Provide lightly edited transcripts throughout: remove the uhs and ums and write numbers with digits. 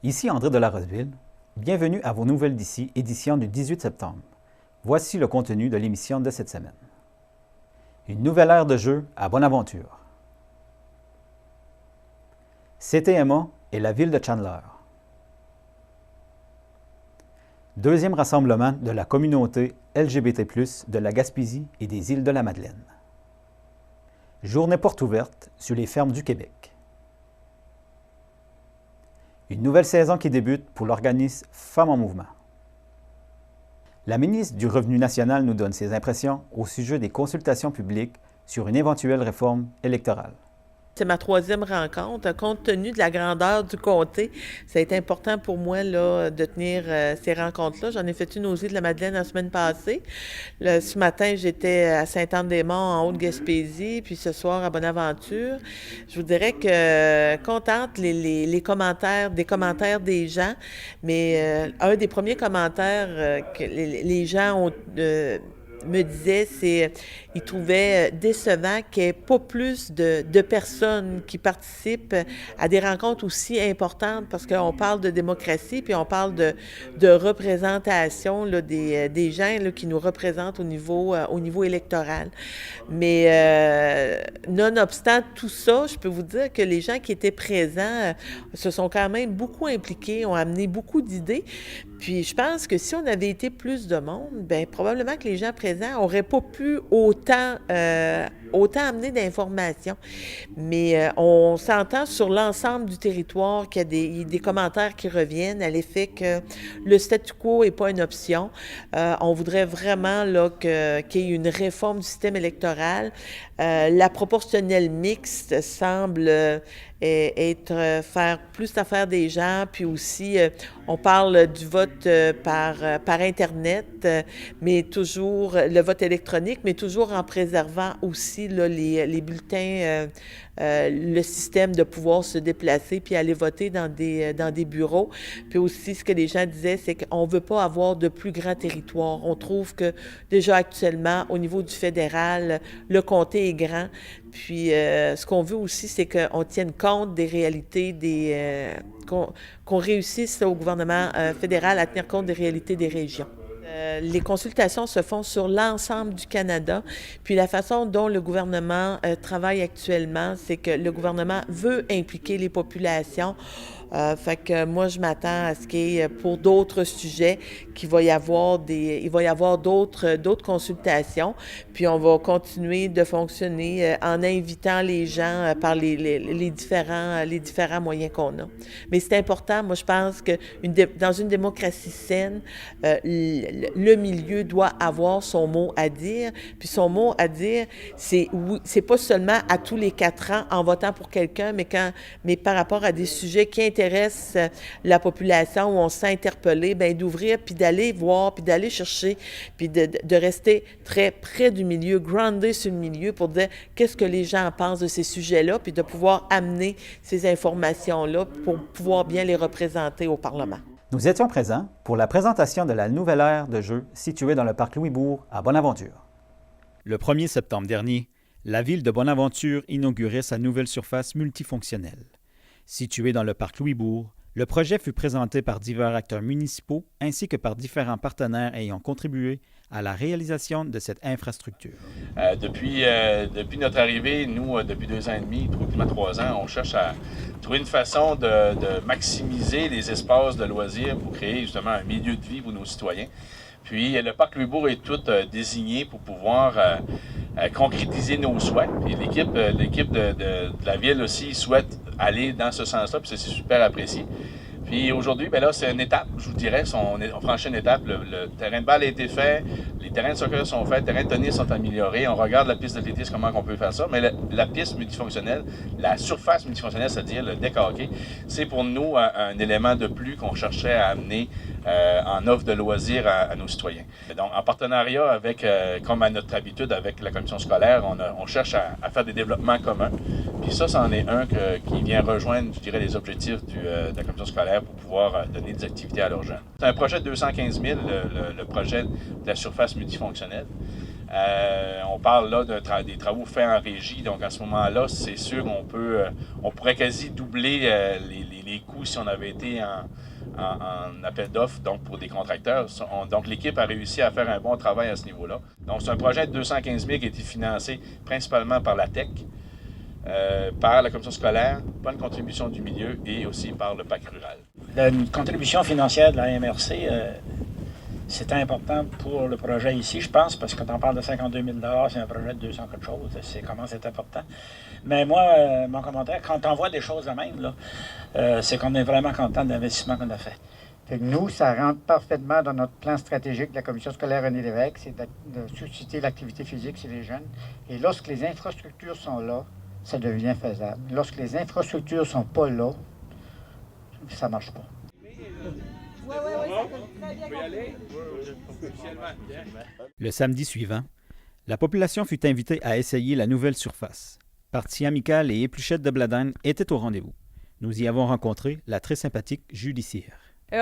Ici André de la Roseville. Bienvenue à vos nouvelles d'ici, édition du 18 septembre. Voici le contenu de l'émission de cette semaine. Une nouvelle ère de jeu à Bonaventure. CTMA et la ville de Chandler. Deuxième rassemblement de la communauté LGBT+, de la Gaspésie et des îles de la Madeleine. Journée porte ouverte sur les fermes du Québec. Une nouvelle saison qui débute pour l'organisme Femmes en Mouvement. La ministre du Revenu national nous donne ses impressions au sujet des consultations publiques sur une éventuelle réforme électorale. C'est ma troisième rencontre. Compte tenu de la grandeur du comté, ça a été important pour moi là, de tenir ces rencontres-là. J'en ai fait une aux Îles-de-la-Madeleine la semaine passée. Ce matin, j'étais à Sainte-Anne-des-Monts, en Haute-Gaspésie, puis ce soir à Bonaventure. Je vous dirais que contente les commentaires, des commentaires des gens, mais un des premiers commentaires que les gens ont me disait, c'est ils trouvaient décevant qu'il n'y ait pas plus de personnes qui participent à des rencontres aussi importantes parce qu'on parle de démocratie puis on parle de représentation là, des gens là, qui nous représentent au niveau électoral. Mais nonobstant tout ça, je peux vous dire que les gens qui étaient présents se sont quand même beaucoup impliqués, ont amené beaucoup d'idées. Puis je pense que si on avait été plus de monde, bien probablement que les gens présents n'auraient pas pu autant amener d'informations. Mais on s'entend sur l'ensemble du territoire qu'il y a des commentaires qui reviennent à l'effet que le statu quo n'est pas une option. On voudrait vraiment là, qu'il y ait une réforme du système électoral. La proportionnelle mixte semble faire plus l'affaire des gens, puis aussi on parle du vote par Internet, mais toujours le vote électronique, mais toujours en préservant aussi là, les bulletins, le système de pouvoir se déplacer puis aller voter dans des bureaux. Puis aussi, ce que les gens disaient, c'est qu'on ne veut pas avoir de plus grand territoire. On trouve que déjà actuellement, au niveau du fédéral, le comté est grand. Puis ce qu'on veut aussi, c'est qu'on tienne compte des réalités, qu'on réussisse au gouvernement fédéral à tenir compte des réalités des régions. Les consultations se font sur l'ensemble du Canada. Puis la façon dont le gouvernement travaille actuellement, c'est que le gouvernement veut impliquer les populations. Fait que moi, je m'attends à ce qu'il y ait, pour d'autres sujets, il va y avoir d'autres consultations. Puis on va continuer de fonctionner en invitant les gens par les différents moyens qu'on a. Mais c'est important, moi, je pense que dans une démocratie saine, le milieu doit avoir son mot à dire. Puis son mot à dire, c'est pas seulement à tous les 4 ans en votant pour quelqu'un, mais par rapport à des sujets qui intéressent la population, où on se sent interpellé, bien d'ouvrir, puis d'aller voir, puis d'aller chercher, puis de rester très près du milieu, groundé sur le milieu pour dire qu'est-ce que les gens pensent de ces sujets-là, puis de pouvoir amener ces informations-là pour pouvoir bien les représenter au Parlement. Nous étions présents pour la présentation de la nouvelle aire de jeu située dans le parc Louis-Bourg à Bonaventure. Le 1er septembre dernier, la ville de Bonaventure inaugurait sa nouvelle surface multifonctionnelle. Situé dans le parc Louis-Bourg, le projet fut présenté par divers acteurs municipaux ainsi que par différents partenaires ayant contribué à la réalisation de cette infrastructure. Depuis notre arrivée, nous, depuis 2 ans et demi, pratiquement 3 ans, on cherche à trouver une façon de maximiser les espaces de loisirs pour créer justement un milieu de vie pour nos citoyens. Puis le parc Louis-Bourg est tout désigné pour pouvoir concrétiser nos souhaits. Et l'équipe de la ville aussi souhaite aller dans ce sens-là, puis c'est super apprécié. Puis aujourd'hui, bien là, c'est une étape, je vous dirais, on franchit une étape. Le terrain de balle a été fait, les terrains de soccer sont faits, les terrains de tennis sont améliorés. On regarde la piste d'athlétisme, comment on peut faire ça. Mais la piste multifonctionnelle, la surface multifonctionnelle, c'est-à-dire le deck hockey, c'est pour nous un élément de plus qu'on cherchait à amener en offre de loisirs à nos citoyens. Donc, en partenariat avec, comme à notre habitude avec la commission scolaire, on cherche à faire des développements communs. Puis ça, c'en est un qui vient rejoindre, je dirais, les objectifs de la commission scolaire pour pouvoir donner des activités à leurs jeunes. C'est un projet de 215 000, le projet de la surface multifonctionnelle. On parle là des travaux faits en régie, donc à ce moment-là, c'est sûr on pourrait quasi doubler les coûts si on avait été en appel d'offres, donc pour des contracteurs. Donc l'équipe a réussi à faire un bon travail à ce niveau-là. Donc c'est un projet de 215 000 qui a été financé principalement par la TEC, par la commission scolaire, par une contribution du milieu et aussi par le PAC rural. La contribution financière de la MRC, c'était important pour le projet ici, je pense, parce que quand on parle de 52 000 $, c'est un projet de 200 quelque chose, c'est comment c'est important. Mais moi, mon commentaire, quand on voit des choses de même, là, c'est qu'on est vraiment content de l'investissement qu'on a fait. Fait que nous, ça rentre parfaitement dans notre plan stratégique de la Commission scolaire René Lévesque, c'est de susciter l'activité physique chez les jeunes. Et lorsque les infrastructures sont là, ça devient faisable. Lorsque les infrastructures ne sont pas là, ça ne marche pas. Le samedi suivant, la population fut invitée à essayer la nouvelle surface. Partie amicale et épluchette de Bladine étaient au rendez-vous. Nous y avons rencontré la très sympathique Julie Cyr.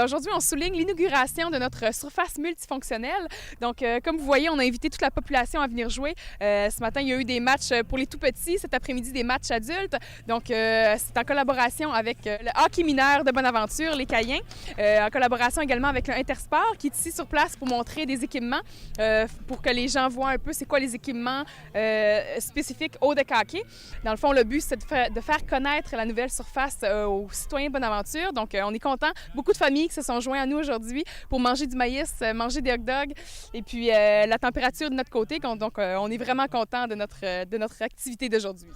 Aujourd'hui, on souligne l'inauguration de notre surface multifonctionnelle. Donc, comme vous voyez, on a invité toute la population à venir jouer. Ce matin, il y a eu des matchs pour les tout-petits. Cet après-midi, des matchs adultes. Donc, c'est en collaboration avec le hockey mineur de Bonaventure, les Caïens. En collaboration également avec le Intersport, qui est ici sur place pour montrer des équipements, pour que les gens voient un peu c'est quoi les équipements spécifiques au deck hockey. Dans le fond, le but, c'est de faire connaître la nouvelle surface aux citoyens de Bonaventure. Donc, on est contents. Beaucoup de familles qui se sont joints à nous aujourd'hui pour manger du maïs, manger des hot dogs et puis la température de notre côté. Donc, on est vraiment content de notre activité d'aujourd'hui.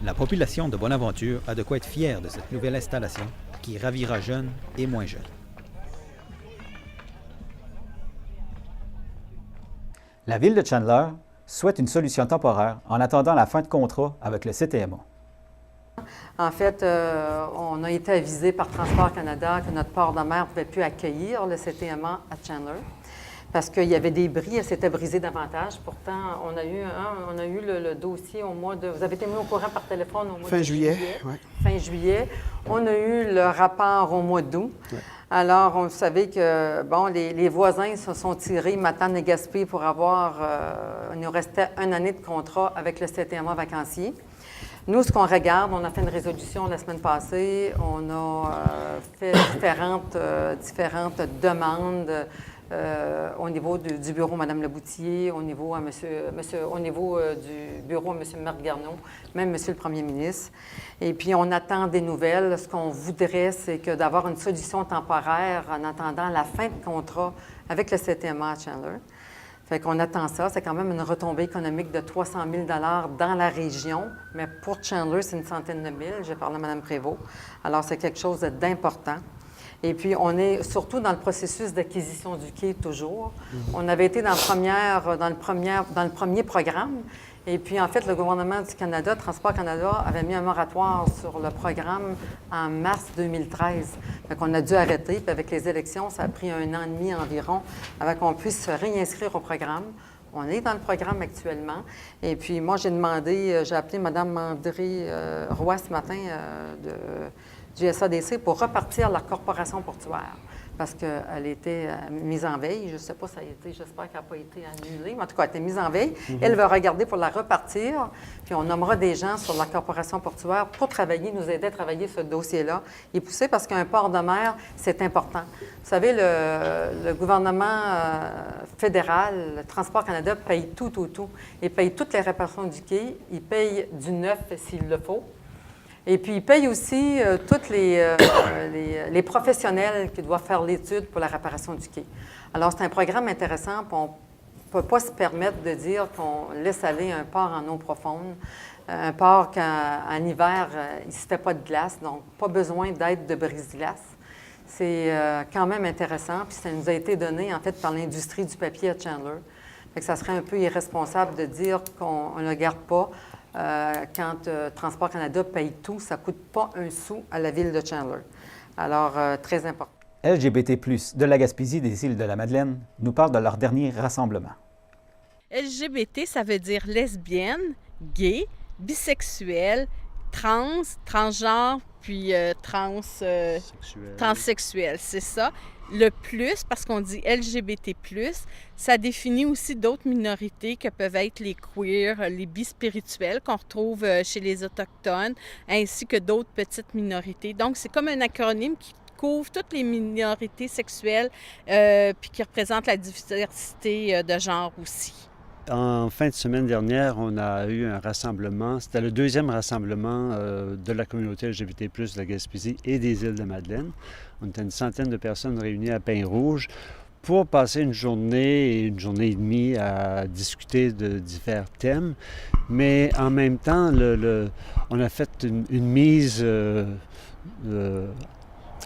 La population de Bonaventure a de quoi être fière de cette nouvelle installation qui ravira jeunes et moins jeunes. La ville de Chandler souhaite une solution temporaire en attendant la fin de contrat avec le CTMA. En fait, on a été avisé par Transport Canada que notre port de mer ne pouvait plus accueillir le CTMA à Chandler parce qu'il y avait des bris, elle s'était brisée davantage. Pourtant, on a eu le dossier au mois de... Vous avez été mis au courant par téléphone au mois de juillet. Ouais. Fin juillet. On a eu le rapport au mois d'août. Ouais. Alors, on savait que, bon, les voisins se sont tirés Matane et Gaspé pour avoir... il nous restait une année de contrat avec le CTMA vacancier. Nous, ce qu'on regarde, on a fait une résolution la semaine passée. On a fait différentes demandes au niveau du bureau Mme Leboutillier, au niveau, du bureau à M. Marc Garneau, même M. le Premier ministre. Et puis, on attend des nouvelles. Ce qu'on voudrait, c'est que d'avoir une solution temporaire en attendant la fin de contrat avec le CTMA à Chandler. Fait qu'on attend ça. C'est quand même une retombée économique de 300 000 $ dans la région. Mais pour Chandler, c'est une centaine de mille. J'ai parlé à Mme Prévost. Alors, c'est quelque chose d'important. Et puis, on est surtout dans le processus d'acquisition du quai toujours. On avait été dans le premier programme. Et puis, en fait, le gouvernement du Canada, Transport Canada, avait mis un moratoire sur le programme en mars 2013. Fait qu'on a dû arrêter. Puis avec les élections, ça a pris 1 an et demi environ avant qu'on puisse se réinscrire au programme. On est dans le programme actuellement. Et puis, moi, j'ai appelé Mme Mandry Roy ce matin du SADC pour repartir la corporation portuaire parce qu'elle était mise en veille. Je ne sais pas si ça a été, j'espère qu'elle n'a pas été annulée, mais en tout cas, elle a été mise en veille. Elle va regarder pour la repartir, puis on nommera des gens sur la corporation portuaire pour nous aider à travailler ce dossier-là et pousser parce qu'un port de mer, c'est important. Vous savez, le gouvernement fédéral, le Transport Canada, paye tout. Il paye toutes les réparations du quai, il paye du neuf s'il le faut. Et puis, il paye aussi tous les professionnels qui doivent faire l'étude pour la réparation du quai. Alors, c'est un programme intéressant, puis on ne peut pas se permettre de dire qu'on laisse aller un port en eau profonde, un port qu'en hiver, il ne se fait pas de glace, donc pas besoin d'aide de brise-glace. C'est quand même intéressant, puis ça nous a été donné, en fait, par l'industrie du papier à Chandler. Fait que ça serait un peu irresponsable de dire qu'on ne le garde pas. Quand Transport Canada paye tout, ça ne coûte pas un sou à la ville de Chandler. Alors, très important. LGBT+, de la Gaspésie des îles de la Madeleine, nous parle de leur dernier rassemblement. LGBT, ça veut dire lesbienne, gays, bisexuels, transgenres, puis transsexuels, c'est ça. Le plus, parce qu'on dit LGBT+, ça définit aussi d'autres minorités que peuvent être les queers, les bispirituels qu'on retrouve chez les Autochtones, ainsi que d'autres petites minorités. Donc, c'est comme un acronyme qui couvre toutes les minorités sexuelles puis qui représente la diversité de genre aussi. En fin de semaine dernière, on a eu un rassemblement. C'était le deuxième rassemblement de la communauté LGBT+, de la Gaspésie et des Îles-de-Madeleine. On était une centaine de personnes réunies à Pin-Rouge pour passer une journée et demie à discuter de divers thèmes. Mais en même temps, on a fait une mise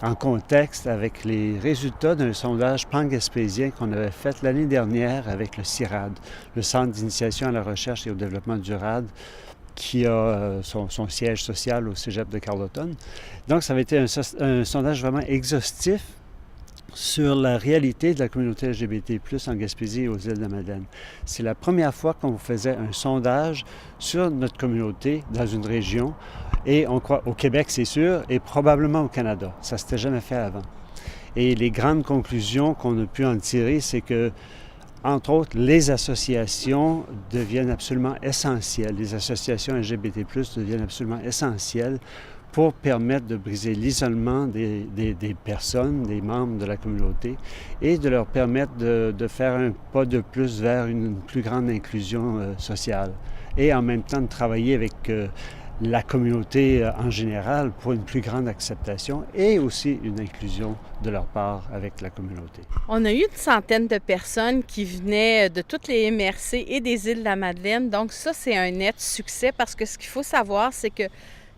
en contexte avec les résultats d'un sondage pan-gaspésien qu'on avait fait l'année dernière avec le CIRAD, le Centre d'initiation à la recherche et au développement durable, qui a son siège social au Cégep de Carleton. Donc, ça avait été un sondage vraiment exhaustif sur la réalité de la communauté LGBT+, en Gaspésie et aux Îles-de-Madeleine. C'est la première fois qu'on faisait un sondage sur notre communauté dans une région, et on croit au Québec, c'est sûr, et probablement au Canada. Ça ne s'était jamais fait avant. Et les grandes conclusions qu'on a pu en tirer, c'est que, entre autres, les associations deviennent absolument essentielles. Les associations LGBT+, deviennent absolument essentielles pour permettre de briser l'isolement des personnes, des membres de la communauté, et de leur permettre de faire un pas de plus vers une plus grande inclusion sociale. Et en même temps de travailler avec la communauté en général pour une plus grande acceptation et aussi une inclusion de leur part avec la communauté. On a eu une centaine de personnes qui venaient de toutes les MRC et des Îles-de-la-Madeleine, donc ça, c'est un net succès parce que ce qu'il faut savoir, c'est que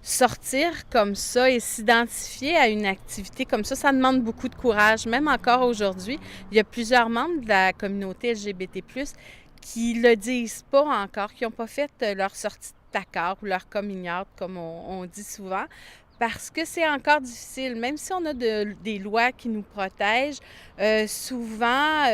sortir comme ça et s'identifier à une activité comme ça demande beaucoup de courage. Même encore aujourd'hui, il y a plusieurs membres de la communauté LGBT+, qui ne le disent pas encore, qui n'ont pas fait leur sortie de placard ou leur coming out, comme on dit souvent, parce que c'est encore difficile. Même si on a des lois qui nous protègent, souvent,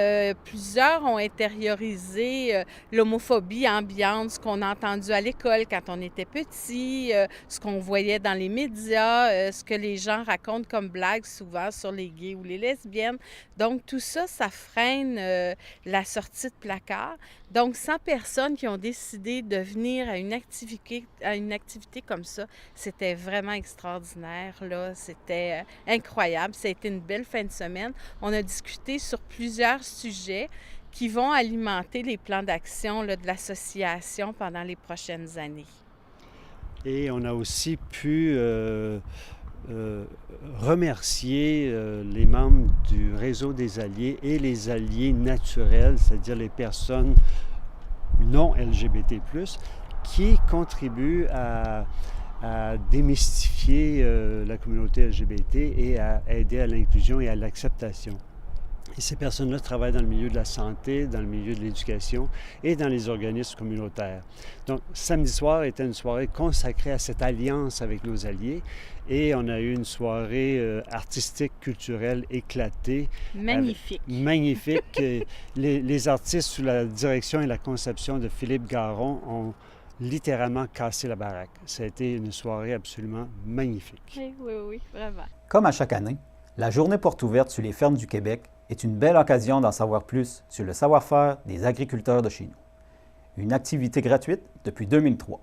plusieurs ont intériorisé l'homophobie ambiante, ce qu'on a entendu à l'école quand on était petit, ce qu'on voyait dans les médias, ce que les gens racontent comme blagues souvent sur les gays ou les lesbiennes. Donc, tout ça, ça freine la sortie de placard. Donc, 100 personnes qui ont décidé de venir à une activité comme ça, c'était vraiment extraordinaire, là. C'était incroyable. Ça a été une belle fin de semaine. On a discuté sur plusieurs sujets qui vont alimenter les plans d'action de l'association pendant les prochaines années. Et on a aussi pu remercier les membres du réseau des alliés et les alliés naturels, c'est-à-dire les personnes non LGBT+, qui contribuent à démystifier la communauté LGBT et à aider à l'inclusion et à l'acceptation. Et ces personnes-là travaillent dans le milieu de la santé, dans le milieu de l'éducation et dans les organismes communautaires. Donc, samedi soir était une soirée consacrée à cette alliance avec nos alliés et on a eu une soirée artistique, culturelle éclatée. Magnifique. Magnifique. Les artistes sous la direction et la conception de Philippe Garon ont littéralement cassé la baraque. Ça a été une soirée absolument magnifique. Oui, vraiment. Comme à chaque année, la Journée porte ouverte sur les fermes du Québec est une belle occasion d'en savoir plus sur le savoir-faire des agriculteurs de chez nous. Une activité gratuite depuis 2003.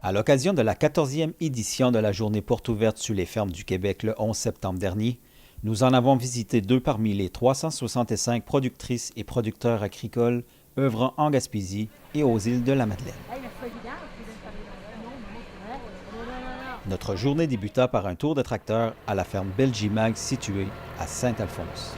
À l'occasion de la 14e édition de la Journée porte ouverte sur les fermes du Québec le 11 septembre dernier, nous en avons visité 2 parmi les 365 productrices et producteurs agricoles œuvrant en Gaspésie et aux îles de la Madeleine. Notre journée débuta par un tour de tracteur à la ferme Belgimag située à Saint-Alphonse.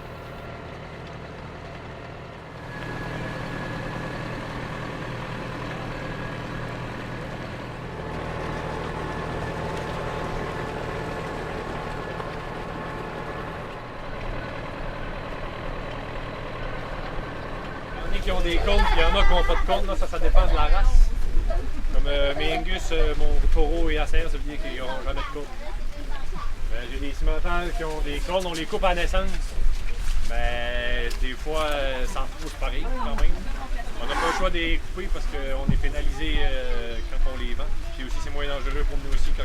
Qui ont des cônes, puis il y en a qui n'ont pas de cônes, là, ça dépend de la race. Comme mes Angus, mon taureau et Assaillant, ça veut dire qu'ils n'auront jamais de cônes. J'ai des cimentales qui ont des cônes, on les coupe à naissance. Mais des fois, ça en trouve pareil quand même. On n'a pas le choix de les couper parce qu'on est pénalisé quand on les vend. Puis aussi, c'est moins dangereux pour nous aussi quand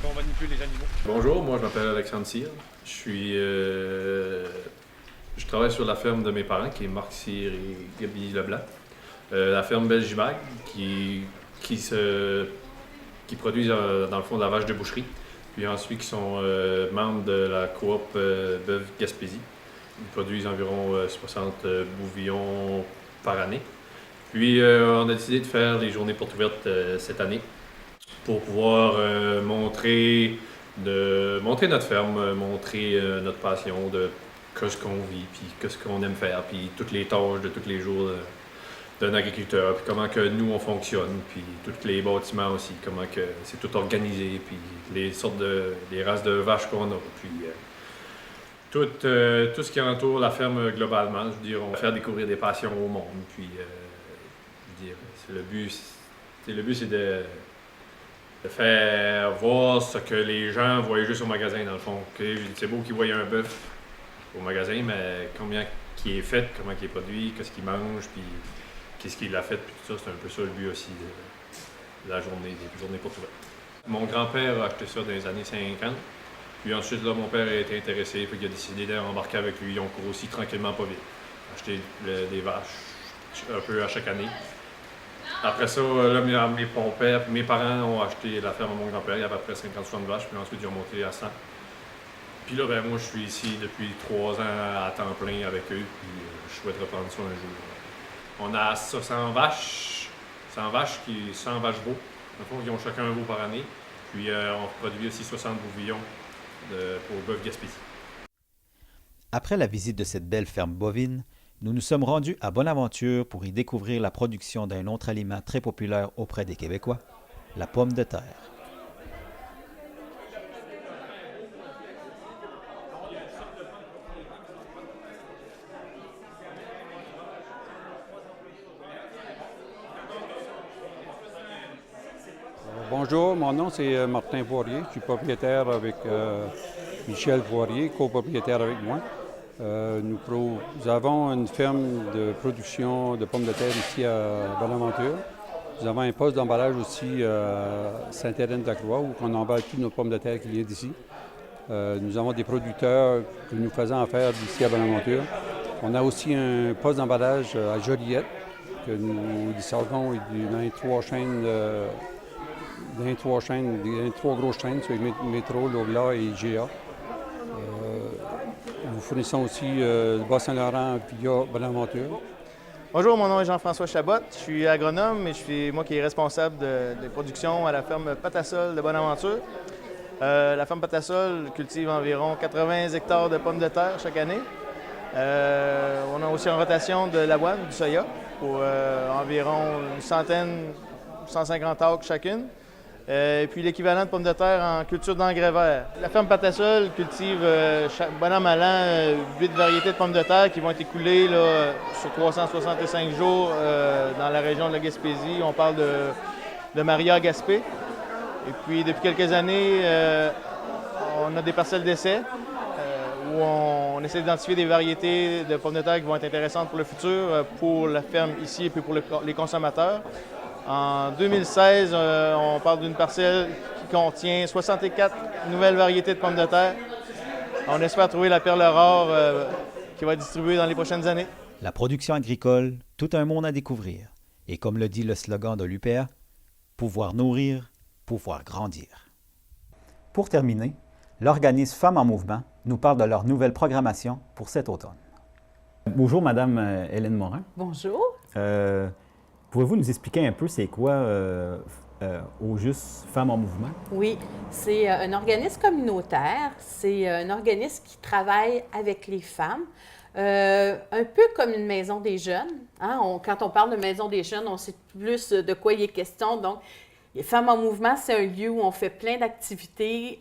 on manipule les animaux. Bonjour, moi je m'appelle Alexandre Cyr. Je travaille sur la ferme de mes parents, qui est Marc Cyr et Gaby Leblanc. La ferme Belgimag, qui produisent dans le fond de la vache de boucherie. Puis ensuite, qui sont membres de la coop Bœuf Gaspésie. Ils produisent environ 60 bouvillons par année. Puis on a décidé de faire les journées portes ouvertes cette année pour pouvoir montrer notre ferme, montrer notre passion de ce qu'on vit, puis ce qu'on aime faire, puis toutes les tâches de tous les jours d'un agriculteur, puis comment que nous on fonctionne, puis tous les bâtiments aussi, comment que c'est tout organisé, puis les races de vaches qu'on a, puis tout ce qui entoure la ferme globalement. Je veux dire, on va faire découvrir des passions au monde, puis je veux dire, le but c'est de faire voir ce que les gens voient juste au magasin, dans le fond. C'est beau qu'ils voient un bœuf au magasin, mais combien qui est fait, comment il est produit, qu'est-ce qu'il mange, puis qu'est-ce qu'il a fait, puis tout ça, c'est un peu ça le but aussi de la journée, des journées portes ouvertes. Mon grand-père a acheté ça dans les années 50, puis ensuite, là, mon père a été intéressé, puis il a décidé d'embarquer avec lui. Ils ont grossi tranquillement, pas vite. Acheté des vaches un peu à chaque année. Après ça, là, mes parents ont acheté la ferme à mon grand-père, il y avait à peu près 50-60 vaches, puis ensuite ils ont monté à 100. Puis là, moi, je suis ici depuis 3 ans à temps plein avec eux, puis je souhaite reprendre ça un jour. On a 100 vaches, 100 vaches veaux. Ils ont chacun un veau par année. Puis on produit aussi 60 bouvillons pour Bœuf Gaspésie. Après la visite de cette belle ferme bovine, nous nous sommes rendus à Bonaventure pour y découvrir la production d'un autre aliment très populaire auprès des Québécois, la pomme de terre. Bonjour, mon nom c'est Martin Poirier. Je suis propriétaire avec Michel Poirier, copropriétaire avec moi. Nous avons une ferme de production de pommes de terre ici à Bonaventure. Nous avons un poste d'emballage aussi à Sainte-Hélène-de-la-Croix où on emballe toutes nos pommes de terre qui viennent d'ici. Nous avons des producteurs que nous faisons affaire d'ici à Bonaventure. On a aussi un poste d'emballage à Joliette que nous desservons dans les 3 chaînes. Dans les 3 grosses chaînes, sur Métro, Loblaw et IGA. Nous fournissons aussi le Bas-Saint-Laurent via Bonaventure. Bonjour, mon nom est Jean-François Chabot. Je suis agronome et je suis moi qui est responsable de production à la ferme Patasol de Bonaventure. La ferme Patasol cultive environ 80 hectares de pommes de terre chaque année. On a aussi en rotation de l'avoine, du soya, pour environ 150 acres chacune. Et puis l'équivalent de pommes de terre en culture d'engrais verts. La ferme Patasol cultive bon an, mal an 8 variétés de pommes de terre qui vont être écoulées là, sur 365 jours dans la région de la Gaspésie. On parle de Maria-Gaspé. Et puis depuis quelques années, on a des parcelles d'essai où on essaie d'identifier des variétés de pommes de terre qui vont être intéressantes pour le futur, pour la ferme ici et puis pour les consommateurs. En 2016, on parle d'une parcelle qui contient 64 nouvelles variétés de pommes de terre. On espère trouver la perle rare qui va être distribuée dans les prochaines années. La production agricole, tout un monde à découvrir. Et comme le dit le slogan de l'UPA, pouvoir nourrir, pouvoir grandir. Pour terminer, l'organisme Femmes en Mouvement nous parle de leur nouvelle programmation pour cet automne. Bonjour, Madame Hélène Morin. Bonjour. Pouvez-vous nous expliquer un peu c'est quoi au juste Femmes en Mouvement? Oui, c'est un organisme communautaire. C'est un organisme qui travaille avec les femmes, un peu comme une maison des jeunes. Hein? Quand on parle de maison des jeunes, on sait plus de quoi il est question. Donc, les Femmes en Mouvement, c'est un lieu où on fait plein d'activités.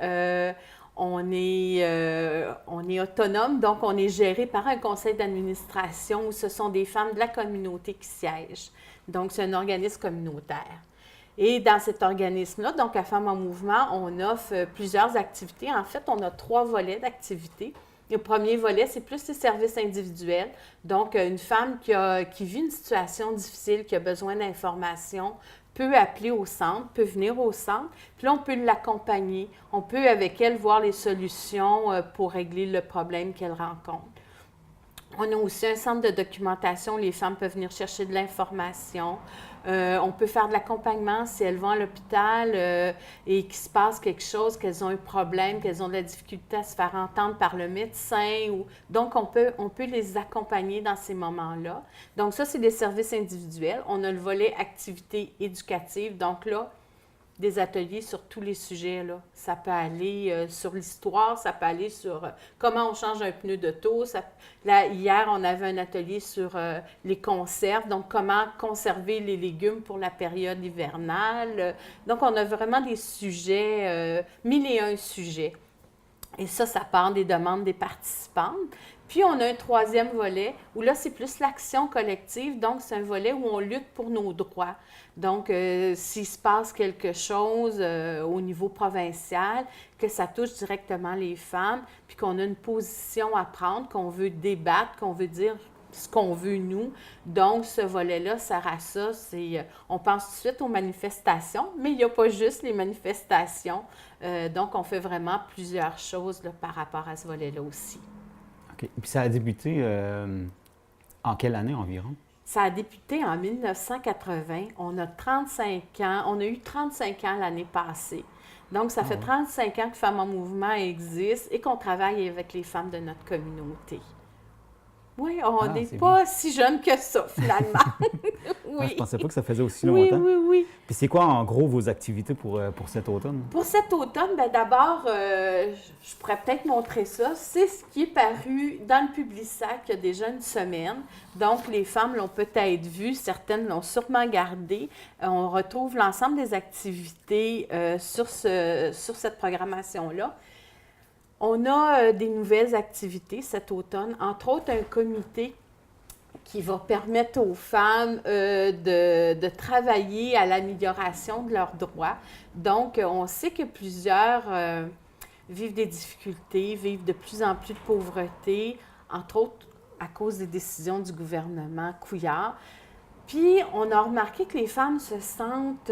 On est autonome, donc on est géré par un conseil d'administration où ce sont des femmes de la communauté qui siègent. Donc, c'est un organisme communautaire. Et dans cet organisme-là, donc à Femmes en Mouvement, on offre plusieurs activités. En fait, on a 3 volets d'activités. Le premier volet, c'est plus les services individuels. Donc, une femme qui vit une situation difficile, qui a besoin d'informations, peut appeler au centre, peut venir au centre, puis là, on peut l'accompagner. On peut, avec elle, voir les solutions pour régler le problème qu'elle rencontre. On a aussi un centre de documentation où les femmes peuvent venir chercher de l'information. On peut faire de l'accompagnement si elles vont à l'hôpital et qu'il se passe quelque chose, qu'elles ont un problème, qu'elles ont de la difficulté à se faire entendre par le médecin. Donc, on peut les accompagner dans ces moments-là. Donc, ça, c'est des services individuels. On a le volet activité éducative. Donc là, des ateliers sur tous les sujets, là. Ça peut aller sur l'histoire, ça peut aller sur comment on change un pneu d'auto. Là, hier, on avait un atelier sur les conserves, donc comment conserver les légumes pour la période hivernale. Donc, on a vraiment des sujets, 1001 sujets. Et ça part des demandes des participantes. Puis, on a un troisième volet où là, c'est plus l'action collective. Donc, c'est un volet où on lutte pour nos droits. Donc, s'il se passe quelque chose au niveau provincial, que ça touche directement les femmes, puis qu'on a une position à prendre, qu'on veut débattre, qu'on veut dire ce qu'on veut, nous. Donc, ce volet-là sert à ça. On pense tout de suite aux manifestations, mais il n'y a pas juste les manifestations. Donc, on fait vraiment plusieurs choses là, par rapport à ce volet-là aussi. OK. Puis ça a débuté en quelle année environ? Ça a débuté en 1980. On a 35 ans. On a eu 35 ans l'année passée. Donc, ça fait 35 ans que Femmes en mouvement existe et qu'on travaille avec les femmes de notre communauté. Oui, on n'est pas si jeune que ça, finalement. Oui. Je ne pensais pas que ça faisait aussi longtemps. Oui. Puis c'est quoi, en gros, vos activités pour cet automne? Pour cet automne, bien d'abord, je pourrais peut-être montrer ça. C'est ce qui est paru dans le Publisac il y a déjà une semaine. Donc, les femmes l'ont peut-être vu, certaines l'ont sûrement gardé. On retrouve l'ensemble des activités sur cette programmation-là. On a des nouvelles activités cet automne, entre autres un comité qui va permettre aux femmes de travailler à l'amélioration de leurs droits. Donc, on sait que plusieurs vivent des difficultés, vivent de plus en plus de pauvreté, entre autres à cause des décisions du gouvernement Couillard. Puis, on a remarqué que les femmes se sentent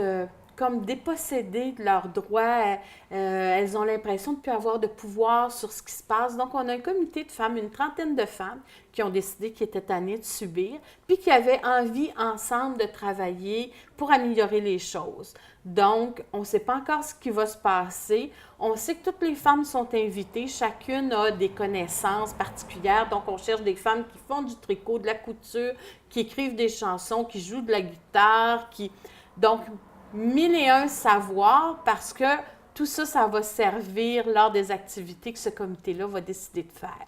comme dépossédées de leurs droits. Elles ont l'impression de ne plus avoir de pouvoir sur ce qui se passe. Donc, on a un comité de femmes, une trentaine de femmes qui ont décidé qu'ils étaient tannées de subir, puis qui avaient envie ensemble de travailler pour améliorer les choses. Donc, on ne sait pas encore ce qui va se passer. On sait que toutes les femmes sont invitées. Chacune a des connaissances particulières. Donc, on cherche des femmes qui font du tricot, de la couture, qui écrivent des chansons, qui jouent de la guitare, Donc, 1001 savoirs parce que tout ça, ça va servir lors des activités que ce comité-là va décider de faire.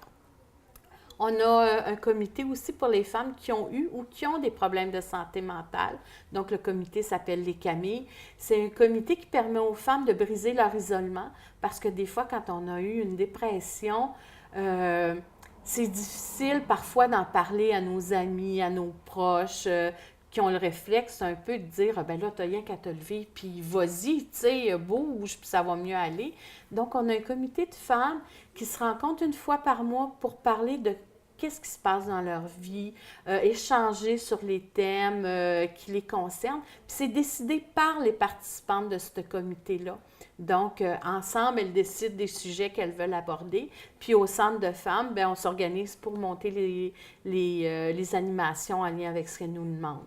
On a un comité aussi pour les femmes qui ont eu ou qui ont des problèmes de santé mentale. Donc, le comité s'appelle les Camilles. C'est un comité qui permet aux femmes de briser leur isolement parce que des fois, quand on a eu une dépression, c'est difficile parfois d'en parler à nos amis, à nos proches, qui ont le réflexe un peu de dire « ben là, t'as rien qu'à te lever, puis vas-y, tu sais, bouge, puis ça va mieux aller ». Donc, on a un comité de femmes qui se rencontrent une fois par mois pour parler de qu'est-ce qui se passe dans leur vie, échanger sur les thèmes qui les concernent. Puis c'est décidé par les participantes de ce comité-là. Donc, ensemble, elles décident des sujets qu'elles veulent aborder. Puis au Centre de femmes, bien, on s'organise pour monter les animations en lien avec ce qu'elles nous demandent.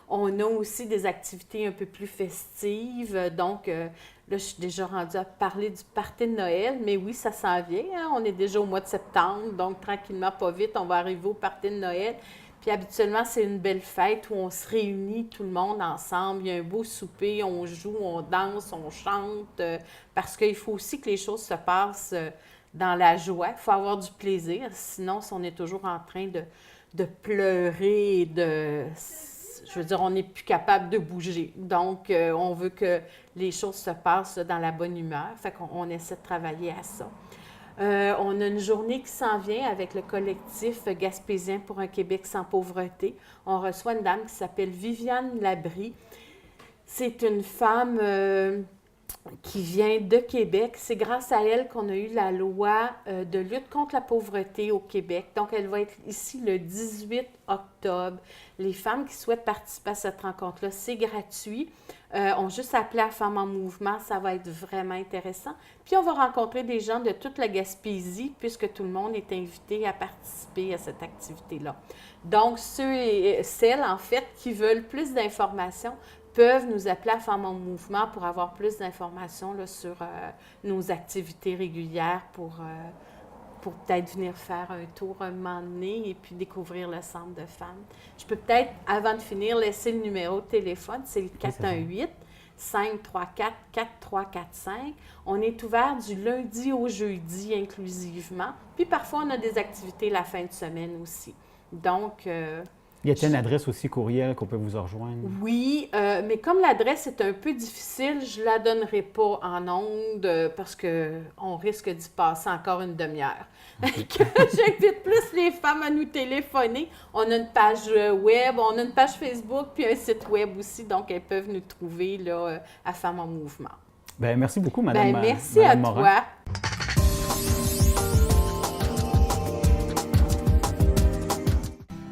On a aussi des activités un peu plus festives. Donc, là, je suis déjà rendue à parler du party de Noël, mais oui, ça s'en vient. Hein? On est déjà au mois de septembre, donc tranquillement, pas vite, on va arriver au party de Noël. Puis habituellement, c'est une belle fête où on se réunit tout le monde ensemble. Il y a un beau souper, on joue, on danse, on chante, parce qu'il faut aussi que les choses se passent dans la joie. Il faut avoir du plaisir, sinon, si on est toujours en train de pleurer, je veux dire, on n'est plus capable de bouger. Donc, on veut que les choses se passent dans la bonne humeur. Fait qu'on essaie de travailler à ça. On a une journée qui s'en vient avec le collectif Gaspésien pour un Québec sans pauvreté. On reçoit une dame qui s'appelle Viviane Labrie. C'est une femme qui vient de Québec. C'est grâce à elle qu'on a eu la loi de lutte contre la pauvreté au Québec. Donc, elle va être ici le 18 octobre. Les femmes qui souhaitent participer à cette rencontre-là, c'est gratuit. On juste appelé à Femmes en mouvement, ça va être vraiment intéressant. Puis, on va rencontrer des gens de toute la Gaspésie, puisque tout le monde est invité à participer à cette activité-là. Donc, ceux et celles, en fait, qui veulent plus d'informations, peuvent nous appeler à Femmes en mouvement pour avoir plus d'informations là, sur nos activités régulières pour peut-être venir faire un tour un moment donné et puis découvrir le centre de femmes. Je peux peut-être, avant de finir, laisser le numéro de téléphone. C'est le 418-534-4345. On est ouvert du lundi au jeudi inclusivement. Puis parfois, on a des activités la fin de semaine aussi. Donc... y a-t-il une adresse aussi courriel qu'on peut vous rejoindre? Oui, mais comme l'adresse est un peu difficile, je ne la donnerai pas en ondes parce qu'on risque d'y passer encore une demi-heure. Okay. J'invite plus les femmes à nous téléphoner. On a une page web, on a une page Facebook, puis un site web aussi, donc elles peuvent nous trouver là, à Femmes en mouvement. Bien, merci beaucoup, Mme Morin. Merci à toi.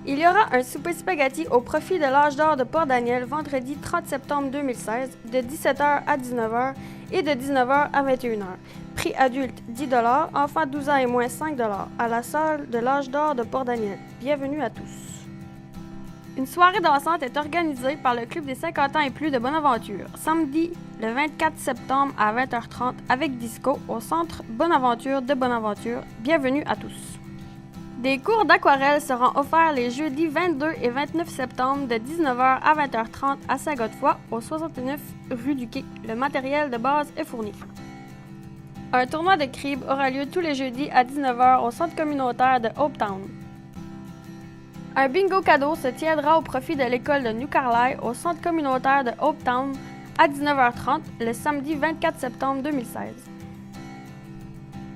Il y aura un souper spaghetti au profit de l'Âge d'or de Port-Daniel vendredi 30 septembre 2016 de 17h à 19h et de 19h à 21h. Prix adulte 10 $, enfants 12 ans et moins 5 $ à la salle de l'Âge d'or de Port-Daniel. Bienvenue à tous. Une soirée dansante est organisée par le Club des 50 ans et plus de Bonaventure, samedi le 24 septembre à 20h30 avec disco au Centre Bonaventure de Bonaventure. Bienvenue à tous. Des cours d'aquarelle seront offerts les jeudis 22 et 29 septembre de 19h à 20h30 à Saint-Godefroy, au 69 rue du Quai. Le matériel de base est fourni. Un tournoi de cribes aura lieu tous les jeudis à 19h au centre communautaire de Hopetown. Un bingo cadeau se tiendra au profit de l'école de New Carlisle au centre communautaire de Hopetown à 19h30 le samedi 24 septembre 2016.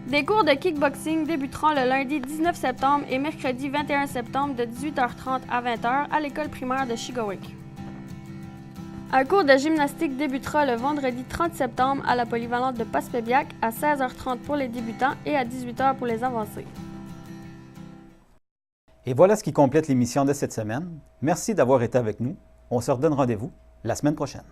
Des cours de kickboxing débuteront le lundi 19 septembre et mercredi 21 septembre de 18h30 à 20h à l'école primaire de Chigowick. Un cours de gymnastique débutera le vendredi 30 septembre à la polyvalente de Passepébiac à 16h30 pour les débutants et à 18h pour les avancés. Et voilà ce qui complète l'émission de cette semaine. Merci d'avoir été avec nous. On se redonne rendez-vous la semaine prochaine.